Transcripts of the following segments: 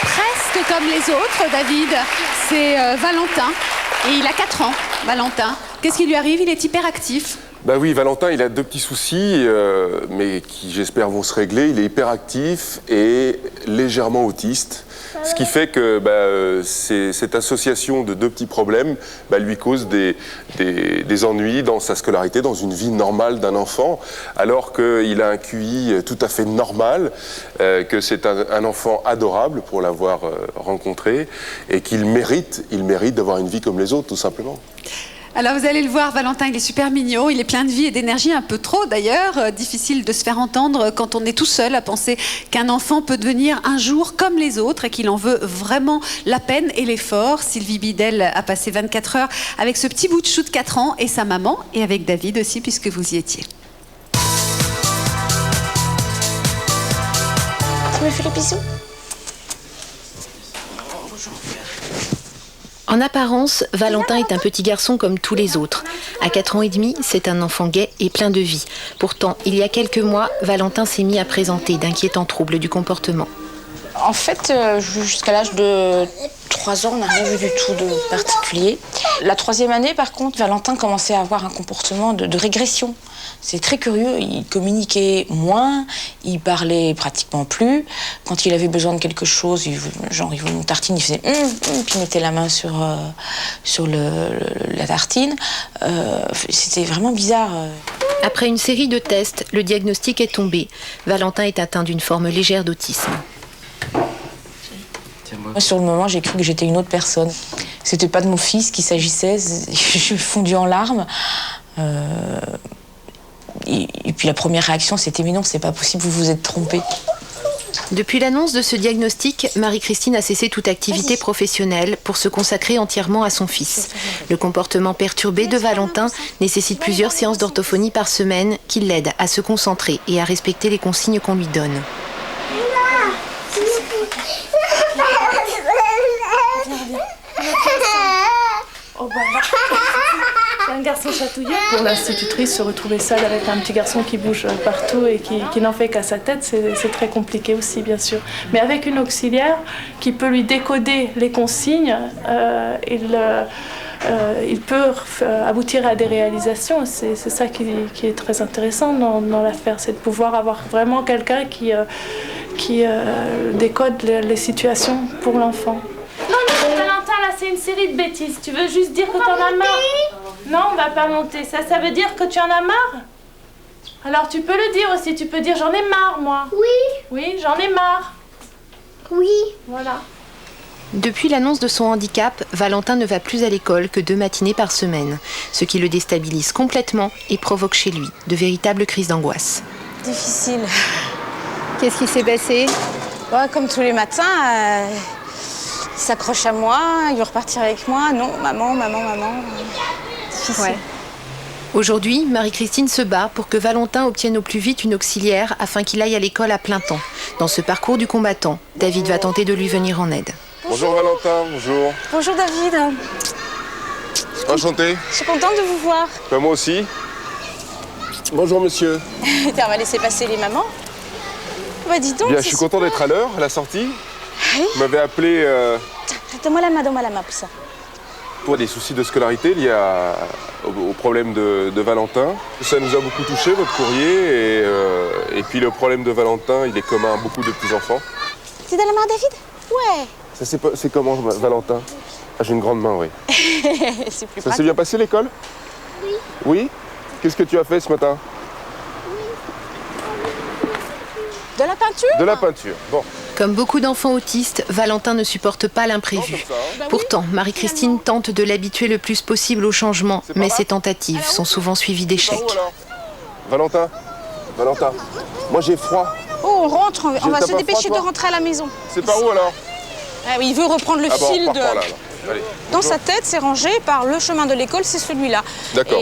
presque comme les autres, David. C'est Valentin. Et il a 4 ans, Valentin. Qu'est-ce qui lui arrive? Il est hyperactif. Bah oui, Valentin, il a 2 petits soucis, mais qui, j'espère, vont se régler. Il est hyperactif et légèrement autiste. Ce qui fait que cette association de 2 petits problèmes lui cause des ennuis dans sa scolarité, dans une vie normale d'un enfant, alors qu'il a un QI tout à fait normal, que c'est un enfant adorable pour l'avoir rencontré, et qu'il mérite d'avoir une vie comme les autres, tout simplement. Alors vous allez le voir, Valentin, il est super mignon, il est plein de vie et d'énergie, un peu trop d'ailleurs. Difficile de se faire entendre quand on est tout seul à penser qu'un enfant peut devenir un jour comme les autres et qu'il en veut vraiment la peine et l'effort. Sylvie Bidel a passé 24 heures avec ce petit bout de chou de 4 ans et sa maman, et avec David aussi, puisque vous y étiez. Tu me fais les bisous? En apparence, Valentin est un petit garçon comme tous les autres. À 4 ans et demi, c'est un enfant gai et plein de vie. Pourtant, il y a quelques mois, Valentin s'est mis à présenter d'inquiétants troubles du comportement. En fait, jusqu'à l'âge de 3 ans, on n'a rien vu du tout de particulier. La 3e année, par contre, Valentin commençait à avoir un comportement de régression. C'est très curieux, il communiquait moins, il parlait pratiquement plus. Quand il avait besoin de quelque chose, genre il voulait une tartine, il faisait puis il mettait la main sur la tartine. C'était vraiment bizarre. Après une série de tests, le diagnostic est tombé. Valentin est atteint d'une forme légère d'autisme. Sur le moment, j'ai cru que j'étais une autre personne. C'était pas de mon fils qu'il s'agissait, je suis fondue en larmes. Et puis la première réaction, c'était « mais non, c'est pas possible, vous vous êtes trompé ». Depuis l'annonce de ce diagnostic, Marie-Christine a cessé toute activité professionnelle pour se consacrer entièrement à son fils. Le comportement perturbé de Valentin nécessite plusieurs séances d'orthophonie par semaine qui l'aident à se concentrer et à respecter les consignes qu'on lui donne. C'est un garçon chatouillé. Pour l'institutrice, se retrouver seule avec un petit garçon qui bouge partout et qui n'en fait qu'à sa tête, c'est très compliqué aussi, bien sûr. Mais avec une auxiliaire qui peut lui décoder les consignes, il peut aboutir à des réalisations. C'est ça qui est très intéressant dans l'affaire, c'est de pouvoir avoir vraiment quelqu'un qui décode les situations pour l'enfant. Non, Valentin, là, c'est une série de bêtises. Tu veux juste dire que t'en as marre? Non, on va pas monter. Ça veut dire que tu en as marre? Alors, tu peux le dire aussi. Tu peux dire j'en ai marre, moi. Oui. Oui, j'en ai marre. Oui. Voilà. Depuis l'annonce de son handicap, Valentin ne va plus à l'école que 2 matinées par semaine, ce qui le déstabilise complètement et provoque chez lui de véritables crises d'angoisse. Difficile. Qu'est-ce qui s'est passé? Ouais, comme tous les matins, il s'accroche à moi, il veut repartir avec moi. Non, maman. Difficile. Ouais. Aujourd'hui, Marie-Christine se bat pour que Valentin obtienne au plus vite une auxiliaire afin qu'il aille à l'école à plein temps. Dans ce parcours du combattant, David va tenter de lui venir en aide. Bonjour Valentin, bonjour. Bonjour David. Enchanté. Je suis contente de vous voir. Moi aussi. Bonjour monsieur. On va laisser passer les mamans. Bah dis donc. Bien, je suis content d'être à l'heure, à la sortie. Oui. Vous m'avez appelé Donne-moi la main pour ça. pour des soucis de scolarité liés au problème de Valentin. Ça nous a beaucoup touché, votre courrier, et puis le problème de Valentin, il est commun à beaucoup de petits-enfants. Tu donnes la main à David? Ouais. C'est comment, Valentin? Ah, j'ai une grande main, oui. C'est plus Ça pratique. s'est bien passé, l'école? Oui. Oui? Qu'est-ce que tu as fait ce matin? De la peinture? De la peinture, bon. Comme beaucoup d'enfants autistes, Valentin ne supporte pas l'imprévu. Pourtant, Marie-Christine tente de l'habituer le plus possible au changement, mais ses tentatives sont souvent suivies d'échecs. Valentin, moi j'ai froid. Oh, on rentre, on va T'as se pas dépêcher froid, de toi rentrer à la maison. C'est par où alors? Ah oui, il veut reprendre le fil on de... repart par là, alors. Allez. Dans sa tête, c'est rangé par le chemin de l'école, c'est celui-là. D'accord.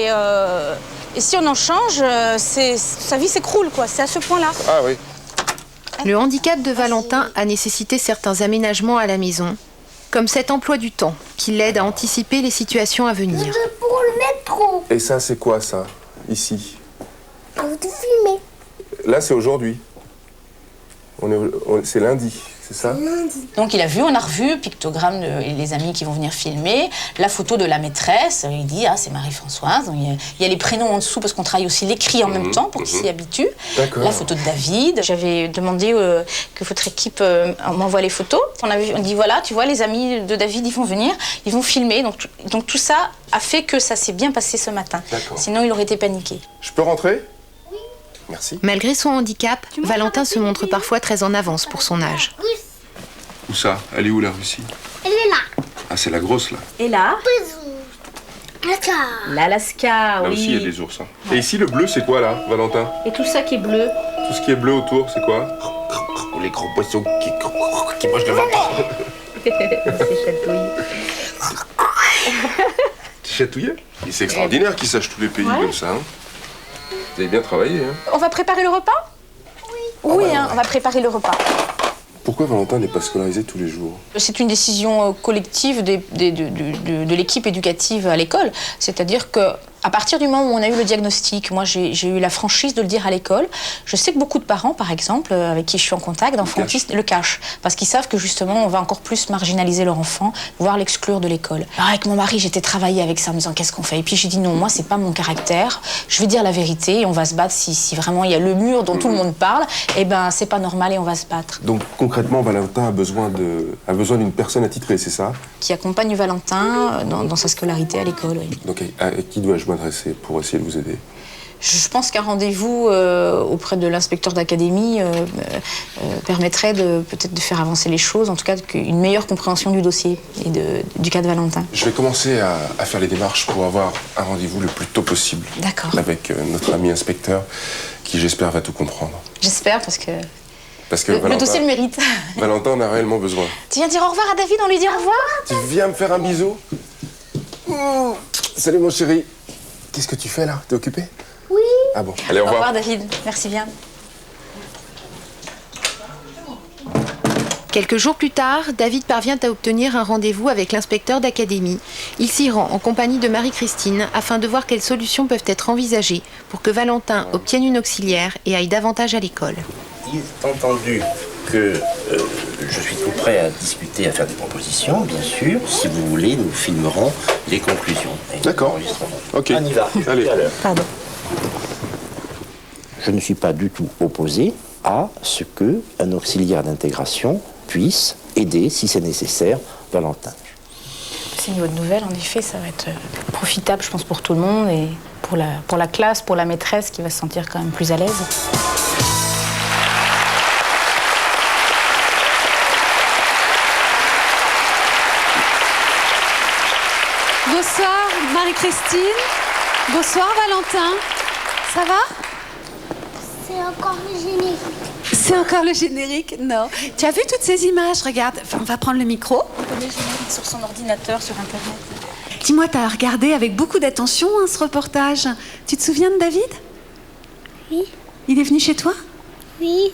Et si on en change, sa vie s'écroule, quoi. C'est à ce point-là. Ah oui. Le handicap de Valentin a nécessité certains aménagements à la maison, comme cet emploi du temps qui l'aide à anticiper les situations à venir. Pour le métro. Et ça, c'est quoi ça, ici? Pour te filmer. Là, c'est aujourd'hui. C'est lundi, c'est ça? Donc il a vu, on a revu, pictogramme et les amis qui vont venir filmer, la photo de la maîtresse, il dit ah c'est Marie-Françoise, il y a les prénoms en dessous parce qu'on travaille aussi l'écrit en même temps pour qu'il s'y habitue. La photo de David, j'avais demandé que votre équipe m'envoie les photos, on dit voilà tu vois les amis de David ils vont venir, ils vont filmer, donc tout ça a fait que ça s'est bien passé ce matin, sinon il aurait été paniqué. Je peux rentrer? Merci. Malgré son handicap, Valentin se montre parfois très en avance pour son âge. Où ça? Elle est où la Russie? Elle est là. Ah, c'est la grosse là. Et là? L'Alaska, Là aussi, il y a des ours. Hein. Et ici, le bleu, c'est quoi là, Valentin? Et tout ça qui est bleu. Tout ce qui est bleu autour, c'est quoi? Les gros poissons qui mangent le ventre. C'est chatouille. C'est chatouillé? Et c'est extraordinaire qu'ils sachent tous les pays comme ça. Hein. Vous avez bien travaillé. Hein. On va préparer le repas? Oui, on va préparer le repas. Pourquoi Valentin n'est pas scolarisé tous les jours? C'est une décision collective de l'équipe éducative à l'école. C'est-à-dire que à partir du moment où on a eu le diagnostic, moi j'ai eu la franchise de le dire à l'école. Je sais que beaucoup de parents, par exemple, avec qui je suis en contact, d'enfants autistes, le cachent. Parce qu'ils savent que justement, on va encore plus marginaliser leur enfant, voire l'exclure de l'école. Alors avec mon mari, j'étais travaillée avec ça en me disant qu'est-ce qu'on fait? Et puis j'ai dit non, moi c'est pas mon caractère. Je vais dire la vérité et on va se battre si vraiment il y a le mur dont tout le monde parle. Eh ben c'est pas normal et on va se battre. Donc concrètement, Valentin a besoin d'une personne attitrée, c'est ça? Qui accompagne Valentin dans sa scolarité à l'école, oui. Donc à qui dois-je m'adresser pour essayer de vous aider? Je pense qu'un rendez-vous auprès de l'inspecteur d'académie permettrait peut-être de faire avancer les choses, en tout cas une meilleure compréhension du dossier et du cas de Valentin. Je vais commencer à faire les démarches pour avoir un rendez-vous le plus tôt possible. D'accord. Avec notre ami inspecteur, qui j'espère va tout comprendre. J'espère parce que Valentin, le dossier le mérite. Valentin en a réellement besoin. Tu viens dire au revoir à David, on lui dit au revoir? Tu viens me faire un bisou? Salut mon chéri. Qu'est-ce que tu fais là? T'es occupé? Oui. Ah bon. Allez, au revoir. Au revoir David, merci bien. Quelques jours plus tard, David parvient à obtenir un rendez-vous avec l'inspecteur d'académie. Il s'y rend en compagnie de Marie-Christine afin de voir quelles solutions peuvent être envisagées pour que Valentin obtienne une auxiliaire et aille davantage à l'école. Il est entendu que je suis tout prêt à discuter, à faire des propositions, bien sûr. Si vous voulez, nous filmerons les conclusions. D'accord. Ok. On y va. Allez. Tout à l'heure. Pardon. Je ne suis pas du tout opposé à ce qu'un auxiliaire d'intégration puisse aider, si c'est nécessaire, Valentin. C'est une bonne nouvelle, en effet, ça va être profitable, je pense, pour tout le monde et pour la classe, pour la maîtresse qui va se sentir quand même plus à l'aise. Bonsoir Marie-Christine. Bonsoir Valentin. Ça va? C'est encore le générique. C'est encore le générique? Non. Tu as vu toutes ces images? Regarde, on va prendre le micro. On connaît le générique sur son ordinateur, sur Internet. Dis-moi, tu as regardé avec beaucoup d'attention ce reportage. Tu te souviens de David? Oui. Il est venu chez toi? Oui.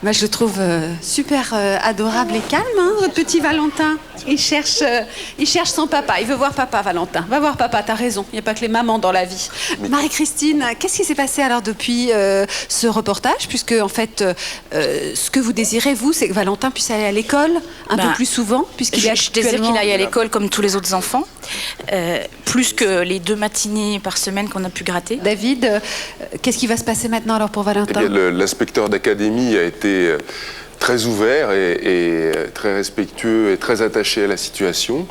Moi, je le trouve super adorable et calme, hein, votre petit Valentin. Il cherche son papa. Il veut voir papa, Valentin. Va voir papa, t'as raison. Il n'y a pas que les mamans dans la vie. Marie-Christine, qu'est-ce qui s'est passé alors depuis ce reportage? Puisque, en fait, ce que vous désirez, vous, c'est que Valentin puisse aller à l'école un peu plus souvent, puisqu'il est Je désire qu'il aille à l'école comme tous les autres enfants, plus que les 2 matinées par semaine qu'on a pu gratter. David, qu'est-ce qui va se passer maintenant alors pour Valentin? L'inspecteur d'académie a été très ouvert et très respectueux et très attaché à la situation.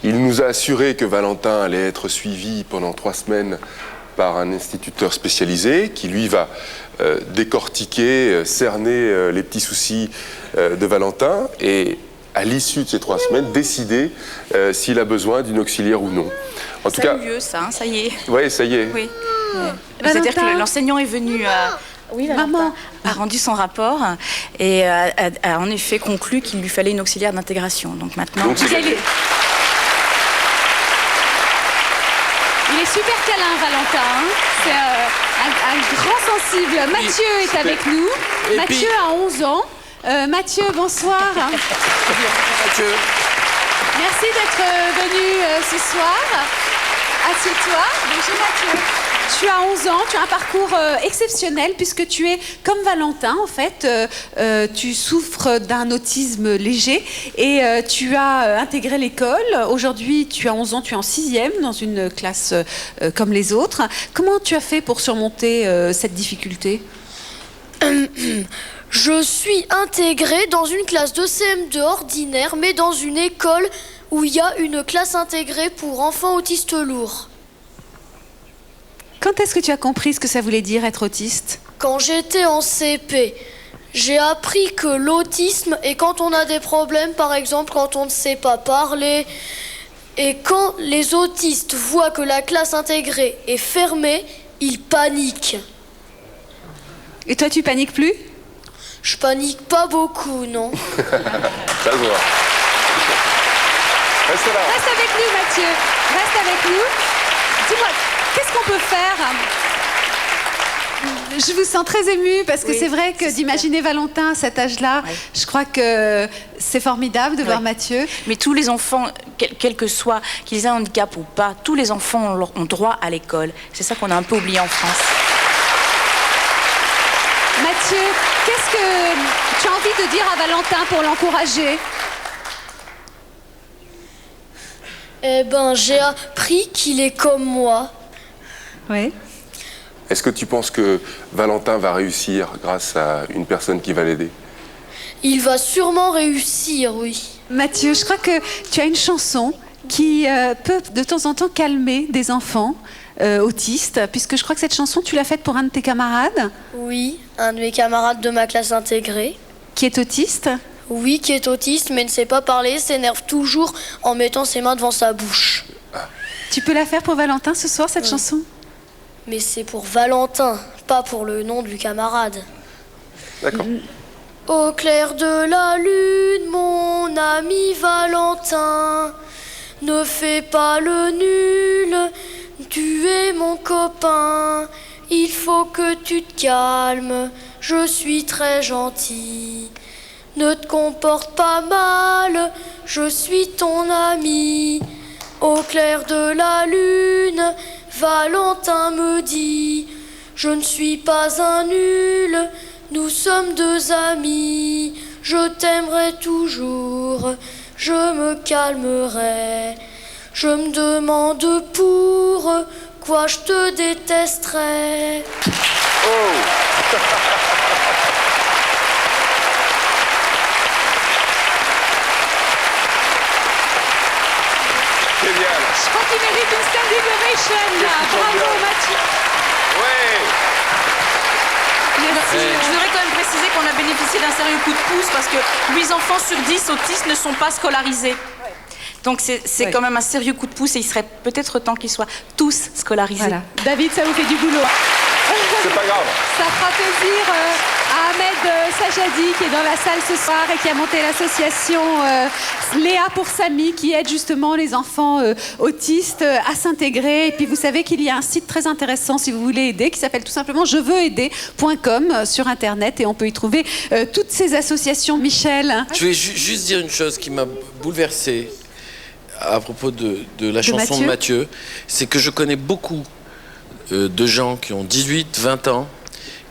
Il nous a assuré que Valentin allait être suivi pendant 3 semaines par un instituteur spécialisé qui, lui, va décortiquer, cerner les petits soucis de Valentin et, à l'issue de ces 3 semaines, décider s'il a besoin d'une auxiliaire ou non. En tout cas, mieux, ça, hein, ça y est. Oui, ça y est. Oui. C'est-à-dire que l'enseignant est venu... Oui, Maman a rendu son rapport et a en effet conclu qu'il lui fallait une auxiliaire d'intégration. Donc maintenant... Donc, il est super câlin, Valentin. Hein, c'est un grand sensible. Mathieu est avec nous. Mathieu a 11 ans. Mathieu, bonsoir. Mathieu. Merci d'être venu ce soir. Assieds-toi. Bonjour Mathieu. Tu as 11 ans, tu as un parcours exceptionnel puisque tu es comme Valentin en fait. Tu souffres d'un autisme léger et tu as intégré l'école. Aujourd'hui, tu as 11 ans, tu es en 6e dans une classe comme les autres. Comment tu as fait pour surmonter cette difficulté ? Je suis intégrée dans une classe de CM2 ordinaire, mais dans une école où il y a une classe intégrée pour enfants autistes lourds. Quand est-ce que tu as compris ce que ça voulait dire être autiste ? Quand j'étais en CP, j'ai appris que l'autisme est quand on a des problèmes, par exemple quand on ne sait pas parler, et quand les autistes voient que la classe intégrée est fermée, ils paniquent. Et toi, tu paniques plus ? Je panique pas beaucoup, non. Ça se voit. Reste là. Reste avec nous, Mathieu. Reste avec nous. Dis-moi, qu'est-ce qu'on peut faire ? Je vous sens très émue parce que c'est vrai que d'imaginer Valentin à cet âge-là, je crois que c'est formidable de voir Mathieu. Mais tous les enfants, quel que soit, qu'ils aient un handicap ou pas, tous les enfants ont droit à l'école. C'est ça qu'on a un peu oublié en France. Mathieu, qu'est-ce que tu as envie de dire à Valentin pour l'encourager ? Eh ben, j'ai appris qu'il est comme moi. Oui. Est-ce que tu penses que Valentin va réussir grâce à une personne qui va l'aider ? Il va sûrement réussir, oui. Mathieu, je crois que tu as une chanson qui peut de temps en temps calmer des enfants autistes, puisque je crois que cette chanson, tu l'as faite pour un de tes camarades. Oui, un de mes camarades de ma classe intégrée. Qui est autiste ? Oui, qui est autiste, mais ne sait pas parler, s'énerve toujours en mettant ses mains devant sa bouche. Tu peux la faire pour Valentin ce soir, cette chanson ? Mais c'est pour Valentin, pas pour le nom du camarade. D'accord. Au clair de la lune, mon ami Valentin, ne fais pas le nul, tu es mon copain. Il faut que tu te calmes, je suis très gentil. Ne te comporte pas mal, je suis ton ami. Au clair de la lune, Valentin me dit, je ne suis pas un nul, nous sommes deux amis. Je t'aimerai toujours, je me calmerai. Je me demande pourquoi je te détesterais. Oh. Génial. Je crois qu'il mérite une standing ovation, là. Bravo, Mathieu. Ouais. Merci. Je voudrais quand même préciser qu'on a bénéficié d'un sérieux coup de pouce parce que 8 enfants sur 10 autistes ne sont pas scolarisés. Donc c'est quand même un sérieux coup de pouce et il serait peut-être temps qu'ils soient tous scolarisés. Voilà. David, ça vous fait du boulot. C'est pas grave. Ça fera plaisir à Ahmed Sajadi qui est dans la salle ce soir et qui a monté l'association Léa pour Samy qui aide justement les enfants autistes à s'intégrer. Et puis vous savez qu'il y a un site très intéressant si vous voulez aider qui s'appelle tout simplement jeveuxaider.com sur internet et on peut y trouver toutes ces associations. Michel. Je vais juste dire une chose qui m'a bouleversé à propos de la chanson de Mathieu, c'est que je connais beaucoup de gens qui ont 18, 20 ans,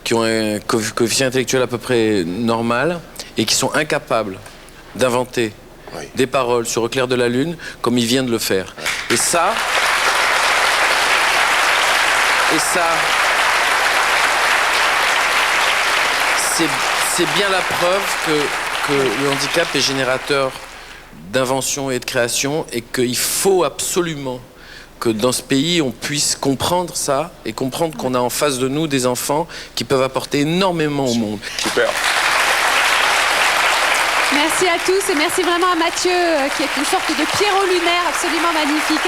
qui ont un coefficient intellectuel à peu près normal et qui sont incapables d'inventer des paroles sur Au clair de la lune comme il vient de le faire. Et ça, c'est bien la preuve que le handicap est générateur d'invention et de création et qu'il faut absolument que dans ce pays, on puisse comprendre ça et comprendre qu'on a en face de nous des enfants qui peuvent apporter énormément au monde. Super. Merci à tous et merci vraiment à Mathieu qui est une sorte de Pierrot lunaire absolument magnifique.